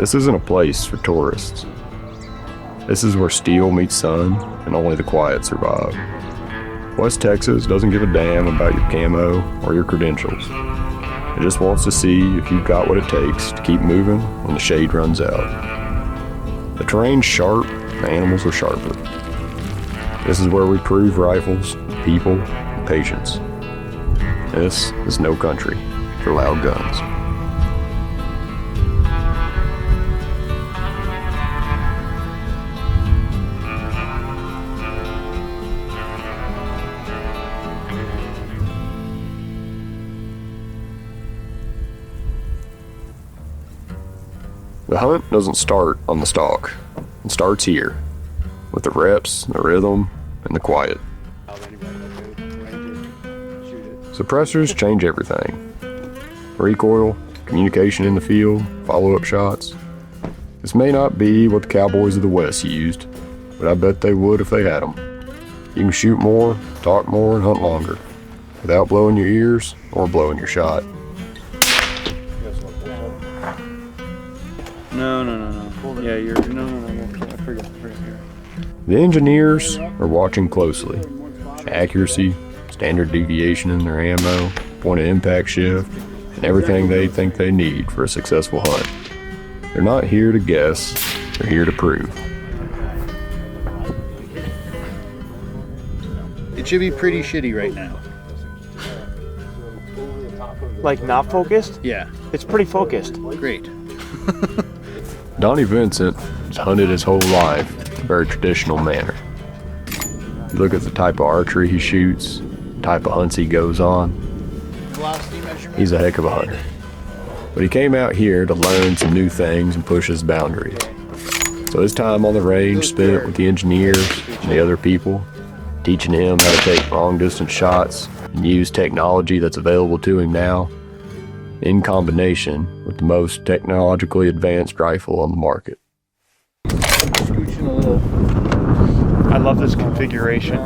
This isn't a place for tourists. This is where steel meets sun, and only the quiet survive. West Texas doesn't give a damn about your camo or your credentials. It just wants to see if you've got what it takes to keep moving when the shade runs out. The terrain's sharp, the animals are sharper. This is where we prove rifles, people, and patience. This is no country for loud guns. The hunt doesn't start on the stalk. It starts here, with the reps, the rhythm, and the quiet. Suppressors change everything. Recoil, communication in the field, follow-up shots. This may not be what the cowboys of the West used, but I bet they would if they had them. You can shoot more, talk more, and hunt longer, without blowing your ears or blowing your shot. No. Yeah, no. I forget. The engineers are watching closely. Accuracy, standard deviation in their ammo, point of impact shift, and everything they think they need for a successful hunt. They're not here to guess, they're here to prove. It should be pretty shitty right now. Like not focused? Yeah. It's pretty focused. Great. Donnie Vincent has hunted his whole life in a very traditional manner. You look at the type of archery he shoots, the type of hunts he goes on. He's a heck of a hunter. But he came out here to learn some new things and push his boundaries. So his time on the range spent with the engineers and the other people, teaching him how to take long distance shots and use technology that's available to him now, in combination with the most technologically advanced rifle on the market. Scooching a little. I love this configuration.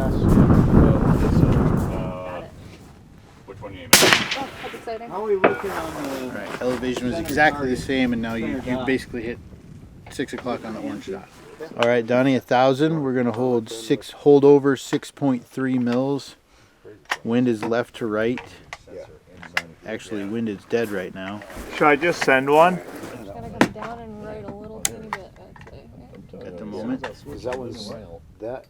Which one are you aiming at? Oh, that's exciting. How are we looking on the... Right, elevation was exactly the same, and now you basically hit 6 o'clock on the orange dot. All right, Donnie, 1,000. We're gonna hold over 6.3 mils. Wind is left to right. Actually, wind is dead right now. Should I just send one? Just gotta come down and right a little teeny bit, I'd say. At the moment. Because that was that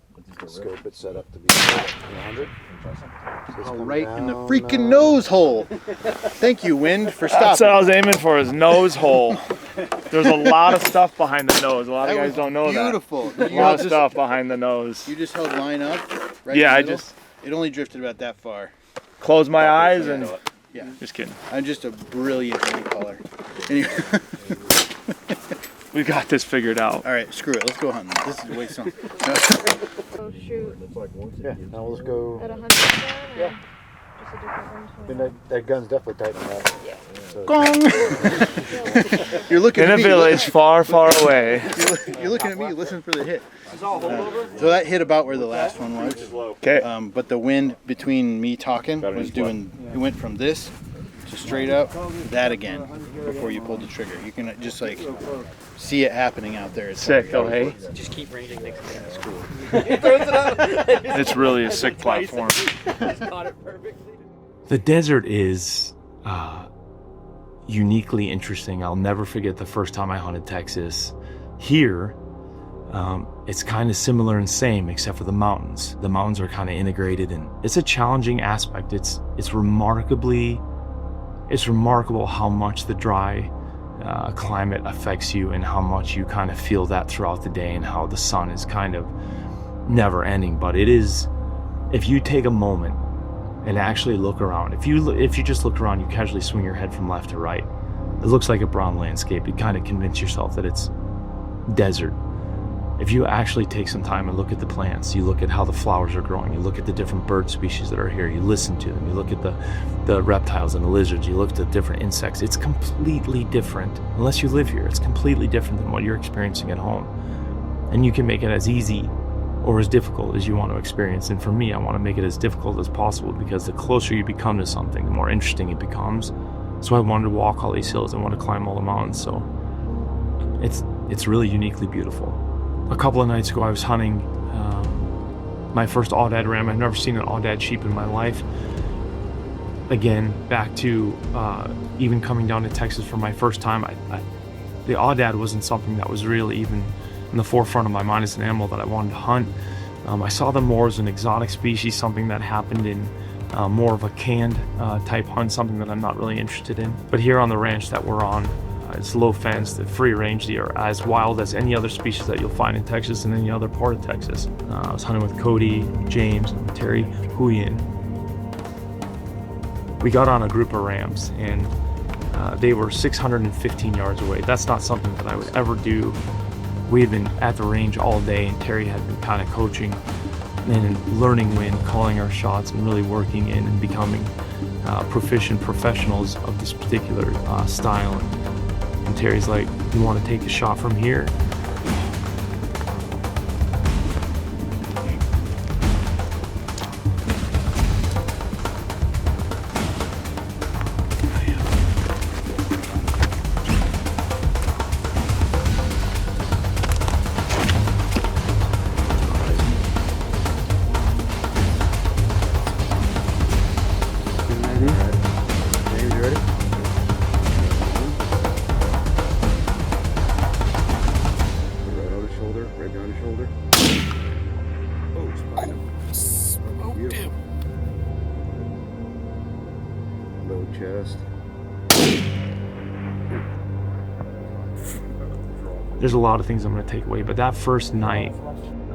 scope it's set up to be 100. Oh, right in the freaking nose hole. Thank you, wind, for stopping. That's what I was aiming for, his nose hole. There's a lot of stuff behind the nose. A lot of guys don't know beautiful. that. A lot of stuff behind the nose. You just held line up, right? Yeah, in the middle? It only drifted about that far. Close my eyes and... Yeah. Just kidding. I'm just a brilliant night caller. Anyway. We got this figured out. All right, screw it. Let's go hunting. This is way something. Go shoot Yeah, now let's go. at 100%. Yeah. Just a different range. That gun's definitely tightened up. Yeah. So, Gong! You're looking In at a me. village far, far away. You're looking at me. Listen for the hit. So that hit about where the last one was. Okay. But the wind between me talking was doing. It went from this to straight up to that again before you pulled the trigger. You can just like see it happening out there. It's Sick though, hey? Just keep ranging next to me. That's cool. It's really a sick platform. Caught it perfectly. The desert is uniquely interesting. I'll never forget the first time I hunted Texas. Here, it's kind of similar and same, except for the mountains. The mountains are kind of integrated, and it's a challenging aspect. It's remarkable how much the dry climate affects you, and how much you kind of feel that throughout the day, and how the sun is kind of never ending. But it is, if you take a moment and actually look around, if you just look around, you casually swing your head from left to right, it looks like a brown landscape. You kind of convince yourself that it's desert. If you actually take some time and look at the plants, you look at how the flowers are growing, you look at the different bird species that are here, you listen to them, you look at the reptiles and the lizards, you look at the different insects, it's completely different. Unless you live here, it's completely different than what you're experiencing at home. And you can make it as easy or as difficult as you want to experience. And for me, I want to make it as difficult as possible, because the closer you become to something, the more interesting it becomes. So I wanted to walk all these hills, I want to climb all the mountains. So it's really uniquely beautiful. A couple of nights ago, I was hunting my first Aoudad ram. I've never seen an Aoudad sheep in my life. Again, back to even coming down to Texas for my first time, the Aoudad wasn't something that was really even in the forefront of my mind as an animal that I wanted to hunt. I saw them more as an exotic species, something that happened in more of a canned type hunt, something that I'm not really interested in. But here on the ranch that we're on, it's low fence, the free range. They are as wild as any other species that you'll find in Texas and any other part of Texas. I was hunting with Cody, James, and Terry Huyen. We got on a group of rams and they were 615 yards away. That's not something that I would ever do. We had been at the range all day and Terry had been kind of coaching and learning when, calling our shots and really working in and becoming proficient professionals of this particular style. And Terry's like, you want to take a shot from here? There's a lot of things I'm going to take away, but that first night,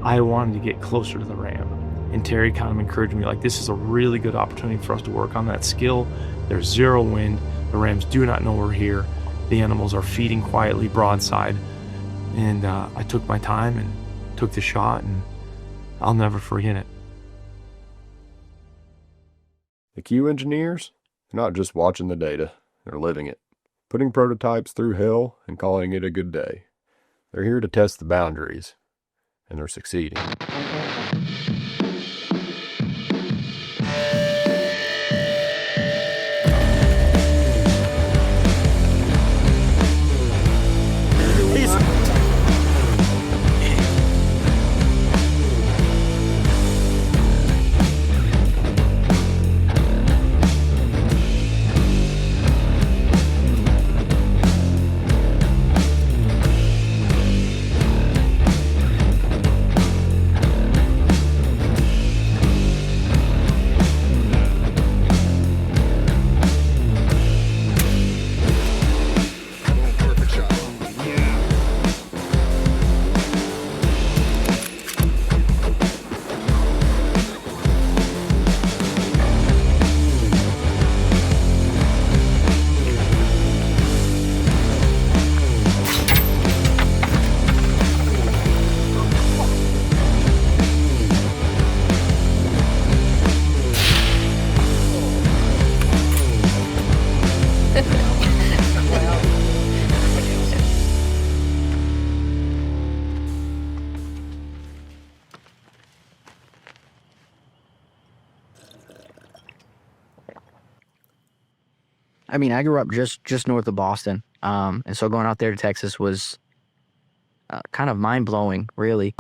I wanted to get closer to the ram. And Terry kind of encouraged me, like, this is a really good opportunity for us to work on that skill. There's zero wind. The rams do not know we're here. The animals are feeding quietly broadside. And I took my time and took the shot, and I'll never forget it. The Q engineers are not just watching the data, they're living it, putting prototypes through hell and calling it a good day. They're here to test the boundaries, and they're succeeding. I mean, I grew up just north of Boston, and so going out there to Texas was kind of mind-blowing, really.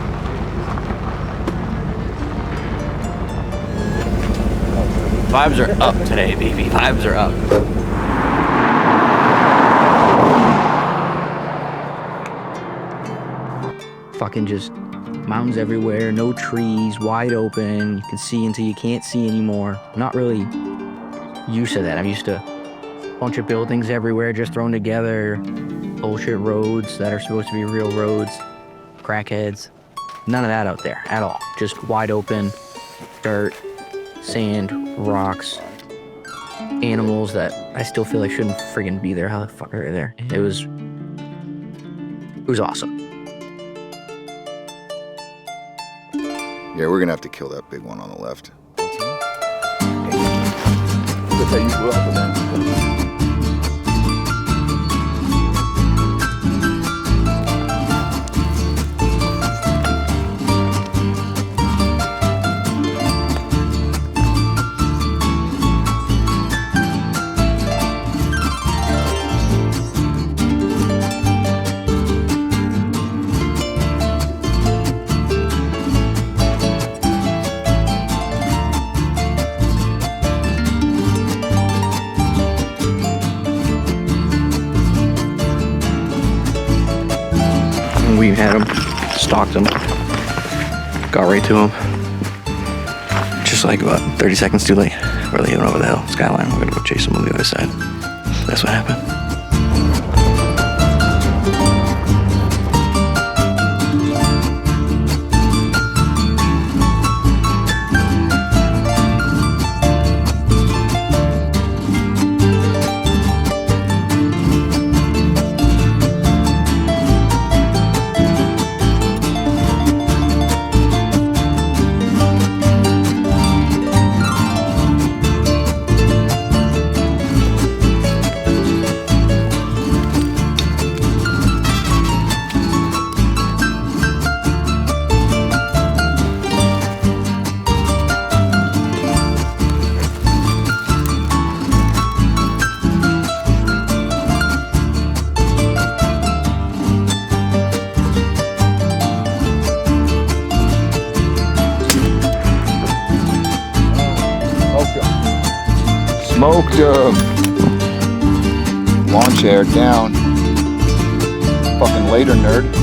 Vibes are up today, baby. Vibes are up. Fucking just mountains everywhere, no trees, wide open. You can see until you can't see anymore. I'm not really used to that. I'm used to a bunch of buildings everywhere just thrown together, bullshit roads that are supposed to be real roads, crackheads. None of that out there at all. Just wide open, dirt, sand, rocks, animals that I still feel like shouldn't friggin' be there. How the fuck are they there? It was awesome. Yeah, we're gonna have to kill that big one on the left. we had him, stalked him, got right to him. Just like about 30 seconds too late. We're leaving over the hill, skyline. We're gonna go chase him on the other side. That's what happened. Smoked lawn chair down. Fucking later, nerd.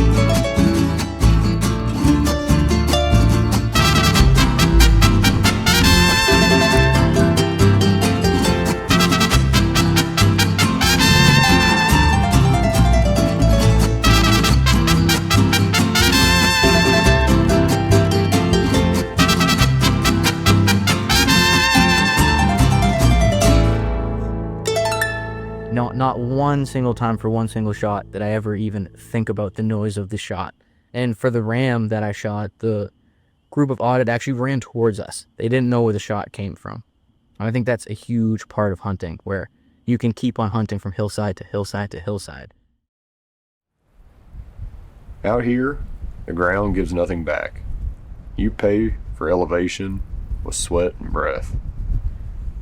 Not one single time for one single shot did I ever even think about the noise of the shot. And for the ram that I shot, the group of Aoudad actually ran towards us. They didn't know where the shot came from. I think that's a huge part of hunting, where you can keep on hunting from hillside to hillside to hillside. Out here, the ground gives nothing back. You pay for elevation with sweat and breath.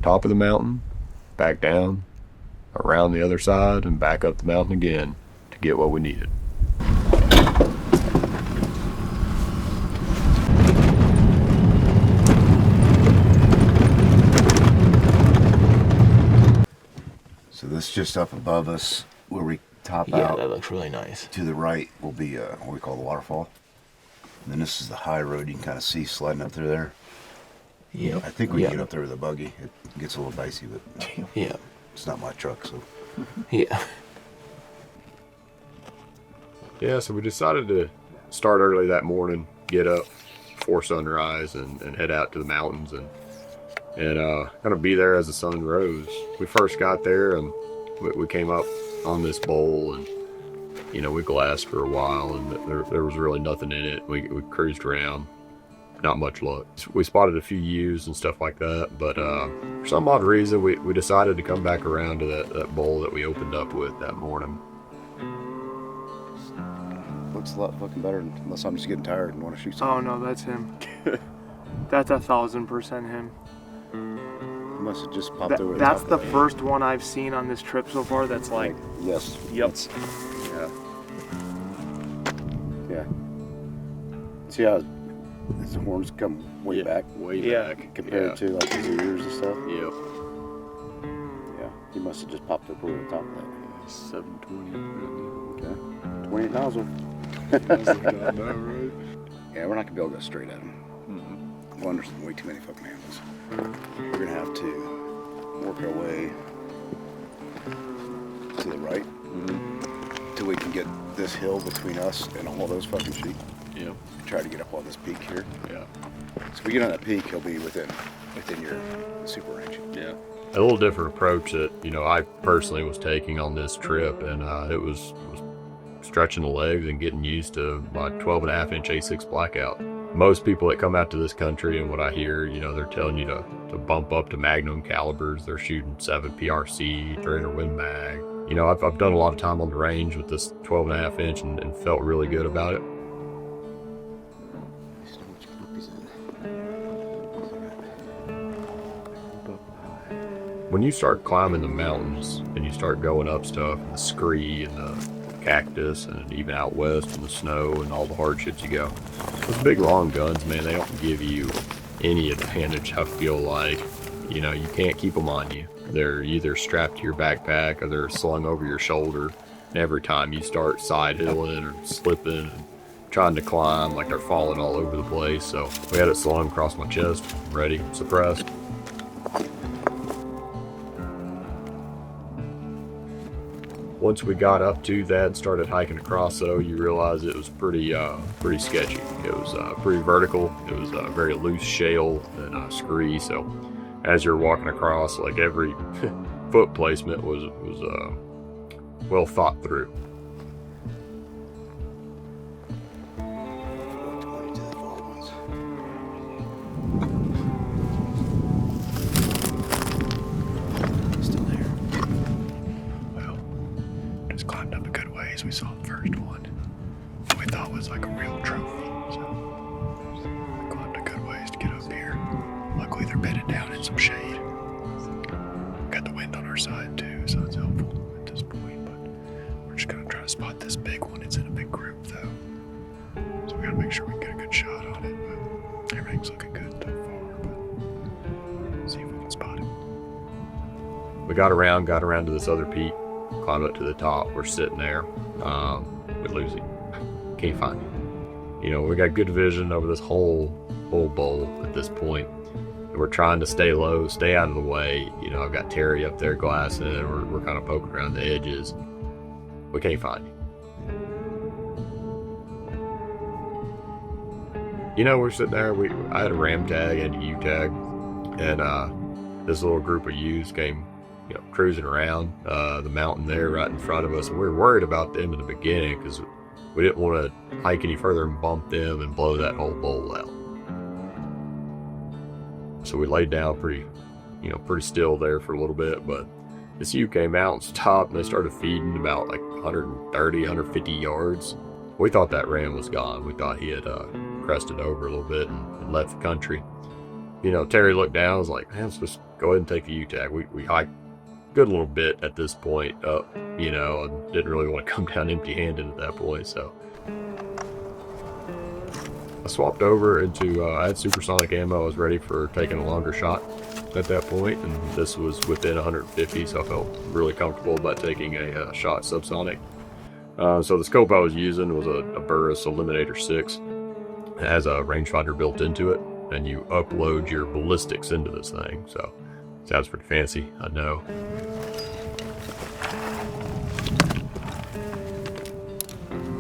Top of the mountain, back down, around the other side, and back up the mountain again to get what we needed. So this just up above us where we top out. Yeah, that looks really nice. To the right will be what we call the waterfall. And then this is the high road you can kind of see sliding up through there. Yeah. I think we can get up there with a buggy. It gets a little dicey, but yeah, it's not my truck, so. Yeah. Yeah, so we decided to start early that morning, get up before sunrise, and head out to the mountains and kind of be there as the sun rose. We first got there and we came up on this bowl, and you know, we glassed for a while, and there was really nothing in it. We cruised around, not much luck. We spotted a few ewes and stuff like that, but for some odd reason we decided to come back around to that bowl that we opened up with that morning. Looks a lot fucking better, unless I'm just getting tired and want to shoot something. Oh no, that's him. That's 1,000% him. You must have just popped over the That's top the of it. first one I've seen on this trip so far that's like, Yes. yep. Yeah. Yeah. See how his horns come way back? Way Yeah. back. Compared to like his ears and stuff? Yep. Yeah. He must have just popped up over the top of that. 720. Okay. 28 nozzle. Right? Yeah, we're not gonna be able to go straight at him. One, there's way too many fucking handles. We're gonna have to work our way to the right till we can get this hill between us and all those fucking sheep. Yeah. Try to get up on this peak here. Yeah. So if we get on that peak, he'll be within your super range. Yeah. A little different approach that, you know, I personally was taking on this trip, and it was stretching the legs and getting used to my 12.5-inch A6 Blackout. Most people that come out to this country, and what I hear, you know, they're telling you to bump up to Magnum calibers. They're shooting 7 PRC, 300 Win Mag. You know, I've done a lot of time on the range with this 12.5-inch and felt really good about it. When you start climbing the mountains and you start going up stuff, the scree and the cactus, and even out west in the snow and all the hardships you go, those big long guns, man, they don't give you any advantage. I feel like, you know, you can't keep them on you. They're either strapped to your backpack or they're slung over your shoulder. And every time you start side hilling or slipping and trying to climb, like they're falling all over the place. So we had it slung across my chest, ready, suppressed. Once we got up to that and started hiking across, though, you realize it was pretty sketchy. It was pretty vertical. It was very loose shale and scree. So as you're walking across, like every foot placement was well thought through. We saw the first one we thought was like a real trophy, so we climbed a good ways to get up here. Luckily they're bedded down in some shade. Got the wind on our side too, so it's helpful at this point, but we're just gonna try to spot this big one. It's in a big group though, so we gotta make sure we can get a good shot on it, but everything's looking good so far, but see if we can spot it. We got around to this other peak, climbed up to the top. We're sitting there. We lose him. Can't find him. You know, we got good vision over this whole bowl at this point. And we're trying to stay low, stay out of the way. You know, I've got Terry up there glassing, and we're kind of poking around the edges. We can't find him. You know, we're sitting there. I had a ram tag and a U tag, and this little group of U's came, you know, cruising around the mountain there right in front of us. And we were worried about them in the beginning because we didn't want to hike any further and bump them and blow that whole bowl out. So we laid down pretty still there for a little bit, but this ewe came out and stopped, and they started feeding about like 130, 150 yards. We thought that ram was gone. We thought he had crested over a little bit and left the country. You know, Terry looked down and was like, man, let's just go ahead and take the U tag. We hiked good little bit at this point up, you know, and didn't really want to come down empty-handed at that point, so I swapped over into I had supersonic ammo. I was ready for taking a longer shot at that point, and this was within 150, so I felt really comfortable about taking a shot subsonic. So the scope I was using was a Burris Eliminator 6. It has a rangefinder built into it, and you upload your ballistics into this thing, so sounds pretty fancy, I know.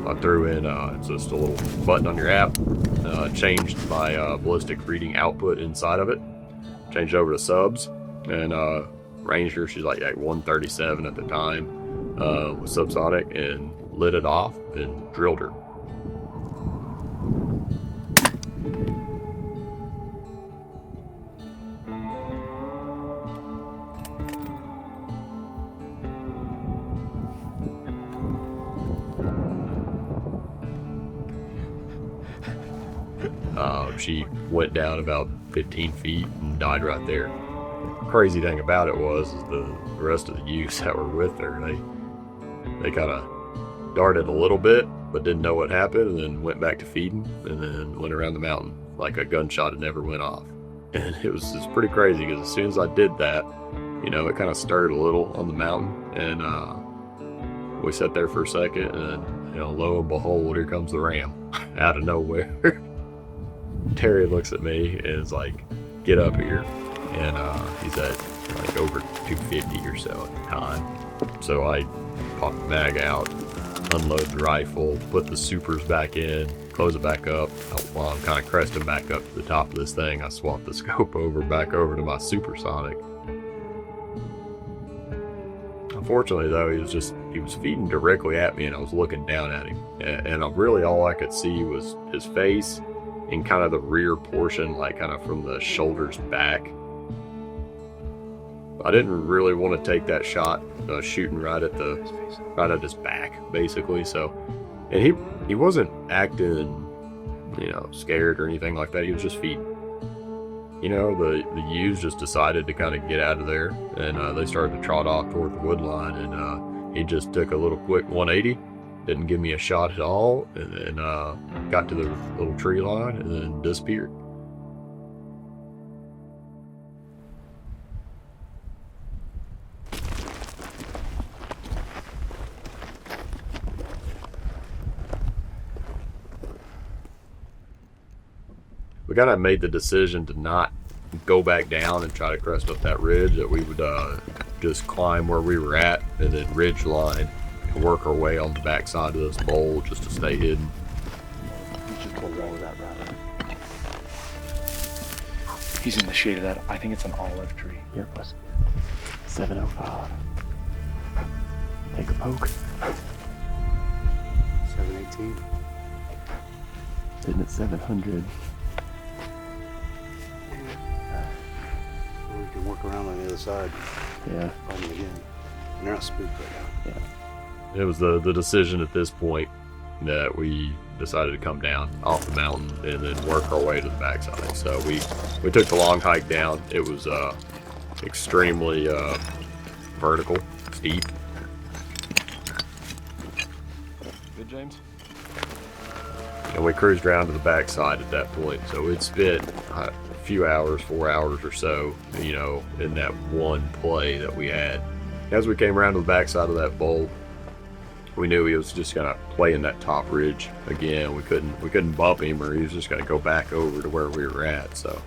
I threw in it's just a little button on your app, changed my ballistic reading output inside of it, changed over to subs, and Ranger, she's like 137 at the time, with subsonic, and lit it off and drilled her. She went down about 15 feet and died right there. Crazy thing about it was the rest of the youths that were with her, they kind of darted a little bit, but didn't know what happened, and then went back to feeding, and then went around the mountain like a gunshot had never went off. And it was pretty crazy, because as soon as I did that, you know, it kind of stirred a little on the mountain, and we sat there for a second, and, you know, lo and behold, here comes the ram out of nowhere. Terry looks at me and is like, get up here. And he's at like over 250 or so at the time. So I pop the mag out, unload the rifle, put the supers back in, close it back up. While I'm kind of cresting back up to the top of this thing, I swap the scope back over to my supersonic. Unfortunately though, he was feeding directly at me, and I was looking down at him. And really all I could see was his face and kind of the rear portion, like kind of from the shoulders back. I didn't really want to take that shot, shooting right at his back, basically. So, and he wasn't acting, you know, scared or anything like that. He was just feeding. You know, the ewes just decided to kind of get out of there, and they started to trot off toward the wood line, and he just took a little quick 180. Didn't give me a shot at all, and then got to the little tree line and then disappeared. we kind of made the decision to not go back down and try to crest up that ridge, that we would just climb where we were at and then ridge line and work our way on the backside of this bowl just to stay hidden. He's in the shade of that. I think it's an olive tree. Yep. 705. Take a poke. 718. Sitting at 700. We can work around on the other side. Yeah. Find them again. And they're not spooked right now. Yeah. It was the decision at this point that we decided to come down off the mountain and then work our way to the backside. So we took the long hike down. It was extremely vertical, steep. Good, James? And we cruised around to the backside at that point. So it spent a few hours, 4 hours or so, you know, in that one play that we had. As we came around to the backside of that bowl, we knew he was just gonna play in that top ridge again. We couldn't bump him, or he was just gonna go back over to where we were at. So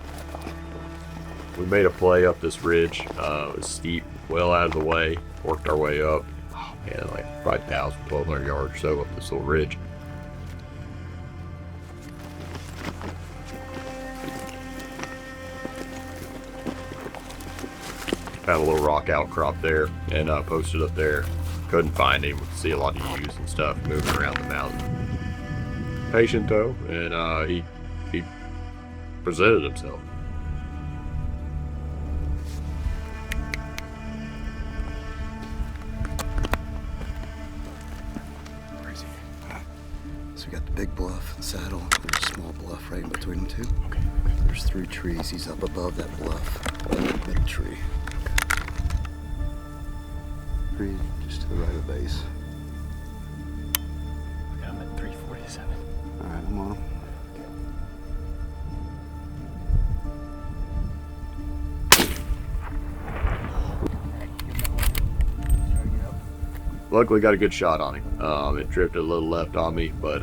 we made a play up this ridge. It was steep, well out of the way. Worked our way up. Oh man, like probably 1,000, 1,200 yards or so up this little ridge. Found a little rock outcrop there and posted up there. Couldn't find him. We could see a lot of ewes and stuff moving around the mountain. Patient though, and he presented himself. Where is he? So we got the big bluff, the saddle. There's a small bluff right in between them two. Okay. There's 3 trees. He's up above that bluff. Middle tree. Tree just to the right of the base. I'm at 347. All right, I'm on him. Luckily got a good shot on him. It drifted a little left on me, but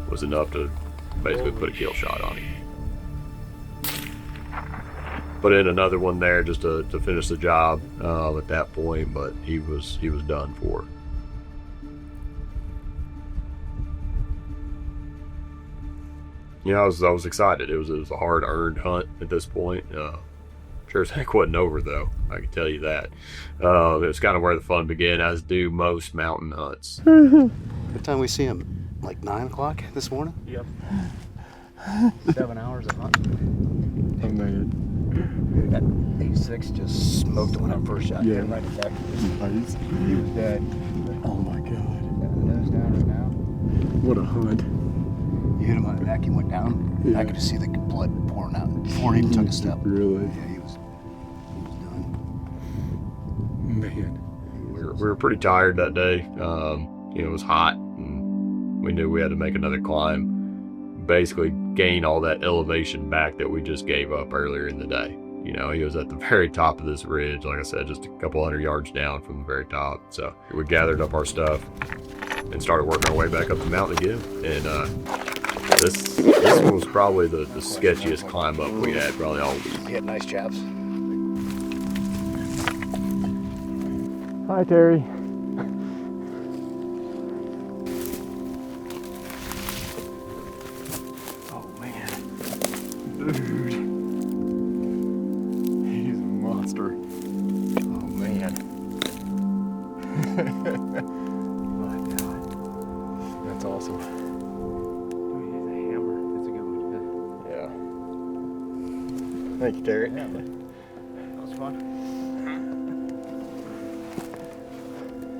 was enough to basically put a kill shot on him. Put in another one there just to finish the job at that point, but he was done for. You know, I was excited. It was a hard-earned hunt at this point. Sure as heck wasn't over though, I can tell you that. It was kind of where the fun began, as do most mountain hunts. What time we see him? Like 9 o'clock this morning? Yep. 7 hours of hunting. Oh man. That 86 just smoked him when I first shot him right in the back. He was dead. Oh my god. Got the nose down right now. What a hunt. You hit him on the neck, he went down. Yeah. I could just see the blood pouring out before he even took a step. Really? Yeah, he was done. Man. We were pretty tired that day. You know, it was hot and we knew we had to make another climb. Basically gain all that elevation back that we just gave up earlier in the day. You know, he was at the very top of this ridge, like I said, just a couple hundred yards down from the very top. So we gathered up our stuff and started working our way back up the mountain again. And this one was probably the sketchiest climb up we had probably all week. He had nice chaps. Hi, Terry. Oh man, dude, he's a monster. Oh man. My God, that's awesome. Dude, he's a hammer. That's a good one. Yeah. Thank you, Terry. Yeah, that was fun.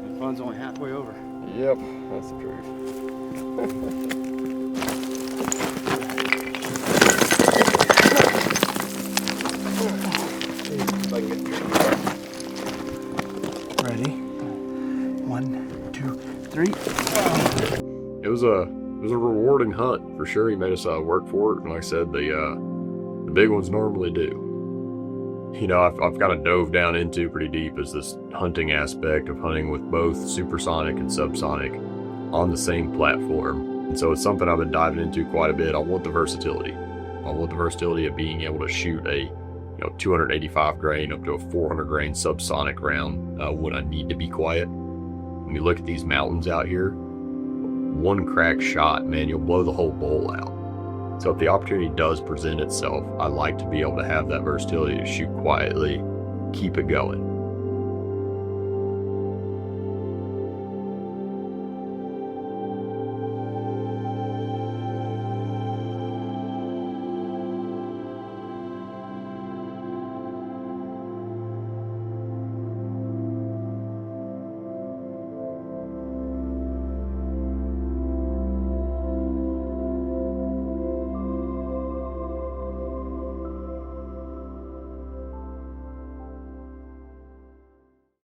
The fun's only halfway over. Yep, that's the truth. Ready? 1, 2, 3. It was a rewarding hunt for sure. He made us work for it, and like I said, the big ones normally do. You know, I've kind of dove down into pretty deep is this hunting aspect of hunting with both supersonic and subsonic on the same platform. And so it's something I've been diving into quite a bit. I want the versatility. with the versatility of being able to shoot a 285 grain up to a 400 grain subsonic round when I need to be quiet. When you look at these mountains out here, one crack shot, man, you'll blow the whole bowl out. So if the opportunity does present itself, I like to be able to have that versatility to shoot quietly, keep it going.